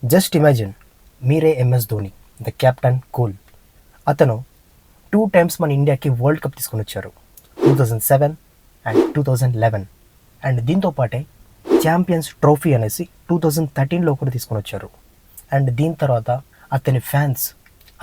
Just imagine, మీరే MS Dhoni, the captain cool. అతను 2 times మన ఇండియాకి వరల్డ్ కప్ తీసుకొని వచ్చారు, 2007 అండ్ 2011. అండ్ దీంతో పాటే ఛాంపియన్స్ ట్రోఫీ అనేసి 2013లో కూడా తీసుకొని వచ్చారు. అండ్ దీని తర్వాత అతని ఫ్యాన్స్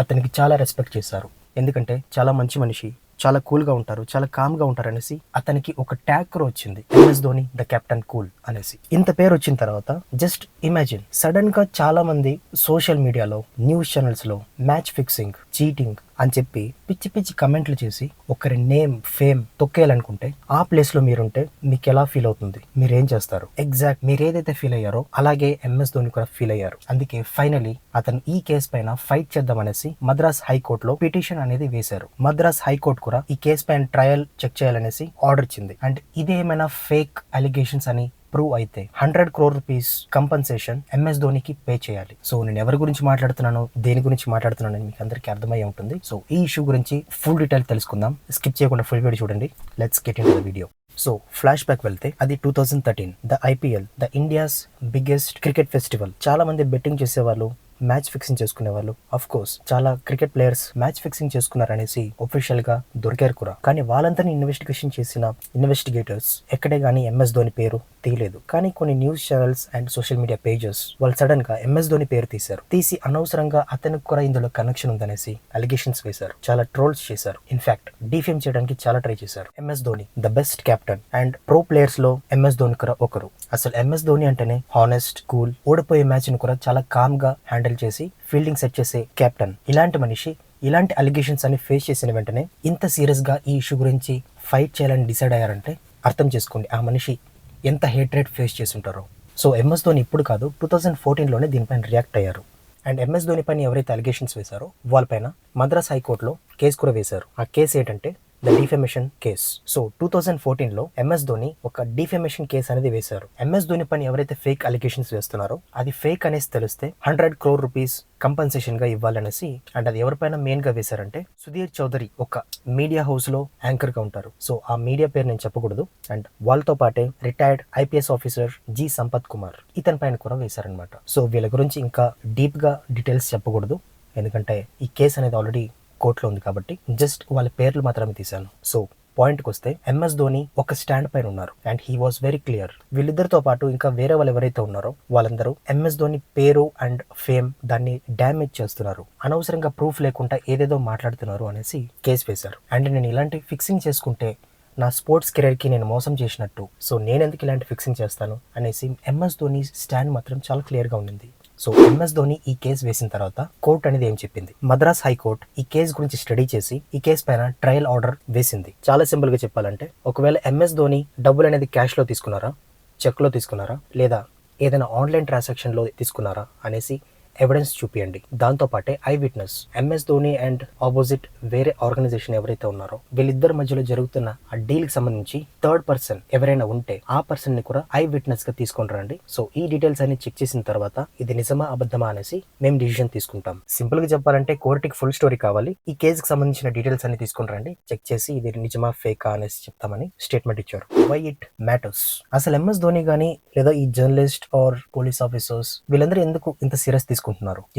అతనికి చాలా రెస్పెక్ట్ చేశారు, ఎందుకంటే చాలా మంచి మనిషి, చాలా కూల్గా ఉంటారు, చాలా కామ్గా ఉంటారు అనేసి అతనికి ఒక ట్యాగ్ కూడా వచ్చింది, MS Dhoni the captain cool అనేసి. ఇంత పేరు వచ్చిన తర్వాత జస్ట్ ఇమాజిన్, సడన్ గా చాలా మంది సోషల్ మీడియాలో, న్యూస్ ఛానల్స్ లో మ్యాచ్ ఫిక్సింగ్, చీటింగ్ అని చెప్పి పిచ్చి పిచ్చి కమెంట్లు చేసి ఒకరి నేమ్, ఫేమ్ తొక్కేయాలనుకుంటే ఆ ప్లేస్ లో మీరుంటే మీకు ఎలా ఫీల్ అవుతుంది? మీరేం చేస్తారు? ఎగ్జాక్ట్ మీరు ఏదైతే ఫీల్ అయ్యారో అలాగే ఎంఎస్ ధోని కూడా ఫీల్ అయ్యారు. అందుకే ఫైనలీ అతను ఈ కేసు పైన ఫైట్ చేద్దామనేసి మద్రాస్ హైకోర్టులో పిటిషన్ అనేది వేశారు. మద్రాస్ హైకోర్టు కూడా ఈ కేసు పైన ట్రయల్ చెక్ చేయాలనేసి ఆర్డర్ ఇచ్చింది. అండ్ ఇదేమైనా ఫేక్ అలిగేషన్స్ అని ప్రూవ్ అయితే 100 crore రూపీస్ కంపన్సేషన్ ఎంఎస్ ధోనికి పే చేయాలి. సో నేను ఎవరి గురించి మాట్లాడుతున్నాను, దేని గురించి మాట్లాడుతున్నాను మీకు అందరికీ అర్థమయ్యే ఉంటుంది. సో ఈ ఇష్యూ గురించి ఫుల్ డీటెయిల్ తెలుసుకుందాం. స్కిప్ చేయకుండా ఫుల్ వీడియో చూడండి. Let's get into the video. So flash back వెళ్తే అది 2013, the IPL, the India's biggest cricket festival. చాలా మంది బెట్టింగ్ చేసేవాళ్ళు, మ్యాచ్ ఫిక్సింగ్ చేసుకునే వాళ్ళు. అఫ్ కోర్స్ చాలా క్రికెట్ ప్లేయర్స్ మ్యాచ్ ఫిక్సింగ్ చేసుకున్నారనేసి ఒఫిషియల్ గా దొరికారు కూడా. కానీ వాళ్ళందరినీ ఇన్వెస్టిగేషన్ చేసిన ఇన్వెస్టిగేటర్స్ ఎక్కడే గానీ ఎంఎస్ ధోని పేరు తీయలేదు. కానీ కొన్ని news channels and social media pages వాళ్ళు సడన్ గా ఎంఎస్ ధోని పేరు తీశారు. తీసి అనవసరంగా అతనికి కూడా ఇందులో కనెక్షన్ ఉందనేసి అలిగేషన్స్ వేశారు, చాలా ట్రోల్స్ చేశారు. ఇన్ఫాక్ట్ డిఫేమ్ చేయడానికి చాలా ట్రై చేశారు. MS Dhoni the best captain and pro players లో ఎంఎస్ ధోని కూడా ఒకరు. అసలు ఎంఎస్ ధోని అంటేనే హానెస్ట్, కూల్, ఓడిపోయే మ్యాచ్ ని కూడా చాలా కామ్ గా హ్యాండిల్ చేసి ఫీల్డింగ్ సెట్ చేసే కెప్టెన్. ఇలాంటి మనిషి ఇలాంటి అలిగేషన్స్ అన్ని ఫేస్ చేసిన వెంటనే ఇంత సీరియస్ గా ఈ ఇష్యూ గురించి ఫైట్ చేయాలని డిసైడ్ అయ్యారంటే అర్థం చేసుకోండి ఆ మనిషి ఎంత హేట్రేట్ ఫేస్ చేసి ఉంటారో. సో ఎంఎస్ ధోని ఇప్పుడు కాదు, 2014లోనే దీనిపైన రియాక్ట్ అయ్యారు. అండ్ ఎంఎస్ ధోని పైన ఎవరైతే అలిగేషన్స్ వేశారో వాళ్ళపైన మద్రాస్ హైకోర్టులో కేసు కూడా వేశారు. ఆ కేసు ఏంటంటే ద డిఫెమేషన్ కేస్. సో 2014లో ఎంఎస్ ధోని ఒక డిఫెమేషన్ కేసు అనేది వేశారు. ఎంఎస్ ధోని పైన ఎవరైతే ఫేక్ అలిగేషన్స్ వేస్తున్నారో అది ఫేక్ అనేసి తెలిస్తే 100 crore రూపీస్ కంపన్సేషన్ గా ఇవ్వాలనేసి. అండ్ అది ఎవరిపైన మెయిన్ గా వేశారంటే సుధీర్ చౌదరి, ఒక మీడియా హౌస్ లో యాంకర్ గా ఉంటారు. సో ఆ మీడియా పేరు నేను చెప్పకూడదు. అండ్ వాళ్ళతో పాటే retired IPS officer G Sampath Kumar, ఇతని పైన కూడా వేశారనమాట. సో వీళ్ళ గురించి ఇంకా డీప్ గా డీటెయిల్స్ చెప్పకూడదు, ఎందుకంటే ఈ కేసు అనేది ఆల్రెడీ కోర్టులో ఉంది కాబట్టి జస్ట్ వాళ్ళ పేర్లు మాత్రమే తీశాను. సో పాయింట్కి వస్తే ఎంఎస్ ధోని ఒక స్టాండ్ పైన ఉన్నారు and he was very clear. వీళ్ళిద్దరితో పాటు ఇంకా వేరే వాళ్ళు ఎవరైతే ఉన్నారో వాళ్ళందరూ ఎంఎస్ ధోని పేరు అండ్ ఫేమ్ దాన్ని డ్యామేజ్ చేస్తున్నారు, అనవసరంగా ప్రూఫ్ లేకుండా ఏదేదో మాట్లాడుతున్నారు అనేసి కేసు వేశారు. అండ్ నేను ఇలాంటి ఫిక్సింగ్ చేసుకుంటే నా స్పోర్ట్స్ కెరీర్కి నేను మోసం చేసినట్టు, సో నేను ఎందుకు ఇలాంటి ఫిక్సింగ్ చేస్తాను అనేసి ఎంఎస్ ధోని స్టాండ్ మాత్రం చాలా క్లియర్గా ఉండింది. సో ఎంఎస్ ధోని ఈ కేసు వేసిన తర్వాత కోర్టు అనేది ఏం చెప్పింది, మద్రాస్ హైకోర్టు ఈ కేసు గురించి స్టడీ చేసి ఈ కేసు పైన ట్రయల్ ఆర్డర్ వేసింది. చాలా సింపుల్ గా చెప్పాలంటే, ఒకవేళ ఎంఎస్ ధోని డబ్బులు అనేది క్యాష్ లో తీసుకున్నారా, చెక్ లో తీసుకున్నారా, లేదా ఏదైనా ఆన్లైన్ ట్రాన్సాక్షన్ లో తీసుకున్నారా అనేసి ఎవిడెన్స్ చూపియండి. దాంతో పాటే I witness, MS Dhoni and opposite వేరే ఆర్గనైజేషన్ ఎవరైతే ఉన్నారో వీళ్ళిద్దరి మధ్యలో జరుగుతున్న ఆ డీల్ కి సంబంధించి థర్డ్ పర్సన్ ఎవరైనా ఉంటే ఆ పర్సన్ ని కూడా ఐ విట్నెస్ గా తీసుకొని రండి. సో ఈ డీటెయిల్స్ అన్ని చెక్ చేసిన తర్వాత ఇది నిజమా అబద్ధమా అనేసి మేము డిసిజన్ తీసుకుంటాం. సింపుల్ గా చెప్పాలంటే కోర్టుకి ఫుల్ స్టోరీ కావాలి, ఈ కేసుకి సంబంధించిన డీటెయిల్స్ అన్ని తీసుకొని రండి, చెక్ చేసి ఇది నిజమా ఫేకా అనేసి చెప్తామని స్టేట్మెంట్ ఇచ్చారు. వై ఇట్ మ్యాటర్స్, అసలు ఎంఎస్ ధోని గానీ లేదా ఈ జర్నలిస్ట్ ఆర్ పోలీస్ ఆఫీసర్స్ వీళ్ళందరూ ఎందుకు ఇంత సీరియస్ తీసుకుంటున్నారు?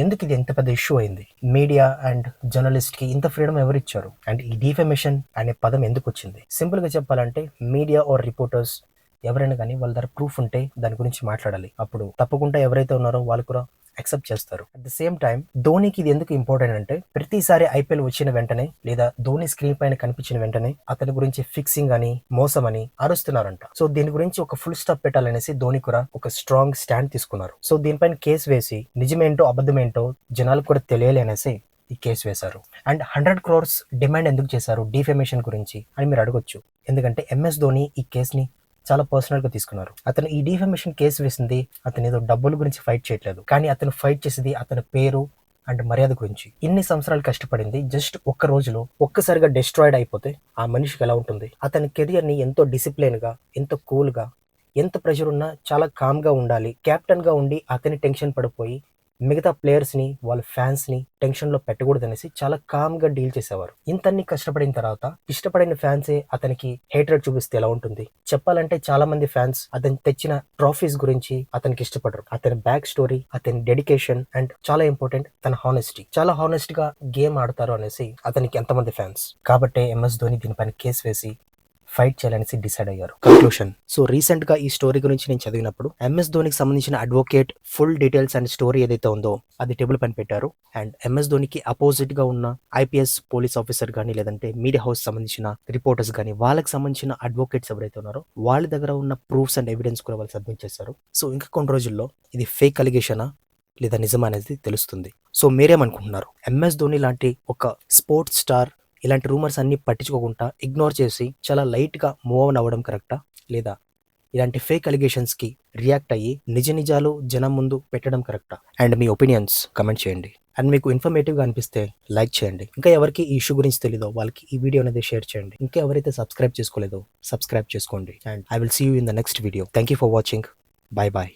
ఎందుకు ఇది ఎంత పెద్ద ఇష్యూ అయింది? మీడియా అండ్ జర్నలిస్ట్ కి ఇంత ఫ్రీడమ్ ఎవరు ఇచ్చారు? అండ్ ఈ డిఫెమేషన్ అనే పదం ఎందుకు వచ్చింది? సింపుల్ గా చెప్పాలంటే మీడియా ఆర్ రిపోర్టర్స్ ఎవరైనా కానీ వాళ్ళ దగ్గర ప్రూఫ్ ఉంటే దాని గురించి మాట్లాడాలి. అప్పుడు తప్పకుండా ఎవరైతే ఉన్నారో వాళ్ళు కూడా యాక్సెప్ట్ చేస్తారు. అట్ ద సేమ్ టైం ధోనికి ఇది ఎందుకు ఇంపార్టెంట్ అంటే, ప్రతిసారి ఐపీఎల్ వచ్చిన వెంటనే లేదా ధోని స్క్రీన్ పైన కనిపించిన వెంటనే అతని గురించి ఫిక్సింగ్ అని, మోసం అని అరుస్తున్నారంట. సో దీని గురించి ఒక ఫుల్ స్టాప్ పెట్టాలనేసి ధోని కూడా ఒక స్ట్రాంగ్ స్టాండ్ తీసుకున్నారు. సో దీనిపైన కేసు వేసి నిజమేంటో అబద్ధమేంటో జనాలకు కూడా తెలియాలి అనేసి ఈ కేసు వేశారు. అండ్ 100 crores డిమాండ్ ఎందుకు చేశారు డిఫెమేషన్ గురించి అని మీరు అడగొచ్చు. ఎందుకంటే ఎంఎస్ ధోని ఈ కేసుని చాలా పర్సనల్ గా తీసుకున్నారు. అతను ఈ డిఫెమేషన్ కేసు వేసింది అతను ఏదో డబ్బుల గురించి ఫైట్ చేయట్లేదు, కానీ అతను ఫైట్ చేసేది అతని పేరు అండ్ మర్యాద గురించి. ఇన్ని సంవత్సరాలు కష్టపడింది జస్ట్ ఒక్క రోజులో ఒక్కసారిగా డిస్ట్రాయిడ్ అయిపోతే ఆ మనిషికి ఎలా ఉంటుంది? అతని కెరియర్ ని ఎంతో డిసిప్లిన్ గా, ఎంతో కూల్ గా, ఎంత ప్రెషర్ ఉన్నా చాలా కామ్ గా ఉండాలి, కెప్టెన్ గా ఉండి అతని టెన్షన్ పడిపోయి మిగతా ప్లేయర్స్ని వాళ్ళ ఫ్యాన్స్ని టెన్షన్లో పెట్టకూడదనేసి చాలా కామ్గా డీల్ చేసేవారు. ఇంతన్ని కష్టపడిన తర్వాత ఇష్టపడిన ఫ్యాన్సే అతనికి హేట్రెడ్ చూపిస్తే ఎలా ఉంటుంది? చెప్పాలంటే చాలా మంది ఫ్యాన్స్ అతను తెచ్చిన ట్రోఫీస్ గురించి అతనికి ఇష్టపడరు. అతని బ్యాక్ స్టోరీ, అతని డెడికేషన్ అండ్ చాలా ఇంపార్టెంట్ తన హానెస్టీ. చాలా హానెస్ట్ గా గేమ్ ఆడతారు అనేసి అతనికి ఎంతమంది ఫ్యాన్స్. కాబట్టే ఎంఎస్ ధోని దీనిపైన కేసు వేసి ఫైట్ చేయాలనేసి డిసైడ్ అయ్యారు. కంక్లూషన్. సో రీసెంట్ గా ఈ స్టోరీ గురించి నేను చదివినప్పుడు ఎంఎస్ ధోనికి సంబంధించిన advocate full details and story ఏదైతే ఉందో అది టేబుల్ పైన పెట్టారు. అండ్ ఎంఎస్ ధోనికి అపోజిట్ గా ఉన్న ఐపీఎస్ పోలీస్ ఆఫీసర్ కానీ లేదంటే మీడియా హౌస్ సంబంధించిన రిపోర్టర్స్ కానీ వాళ్ళకి సంబంధించిన అడ్వకేట్స్ ఎవరైతే ఉన్నారో వాళ్ళ దగ్గర ఉన్న ప్రూఫ్స్ అండ్ ఎవిడెన్స్ కూడా వాళ్ళు సబ్మిట్ చేశారు. సో ఇంకా కొన్ని రోజుల్లో ఇది ఫేక్ అలిగేషనా లేదా నిజం అనేది తెలుస్తుంది. సో మీరేమనుకుంటున్నారు? ఎంఎస్ ధోని లాంటి ఒక స్పోర్ట్స్ స్టార్ ఇలాంటి రూమర్స్ అన్ని పట్టించుకోకుండా ఇగ్నోర్ చేసి చాలా లైట్గా మూవ్ ఆన్ అవ్వడం కరెక్టా, లేదా ఇలాంటి ఫేక్ అలిగేషన్స్కి రియాక్ట్ అయ్యి నిజ నిజాలు జనం ముందు పెట్టడం కరెక్టా? అండ్ మీ ఒపీనియన్స్ కమెంట్ చేయండి. అండ్ మీకు ఇన్ఫర్మేటివ్గా అనిపిస్తే లైక్ చేయండి. ఇంకా ఎవరికి ఈ ఇష్యూ గురించి తెలీదో వాళ్ళకి ఈ వీడియో అనేది షేర్ చేయండి. ఇంకా ఎవరైతే సబ్స్క్రైబ్ చేసుకోలేదో సబ్స్క్రైబ్ చేసుకోండి. And I will see you in the next video. Thank you for watching. Bye bye.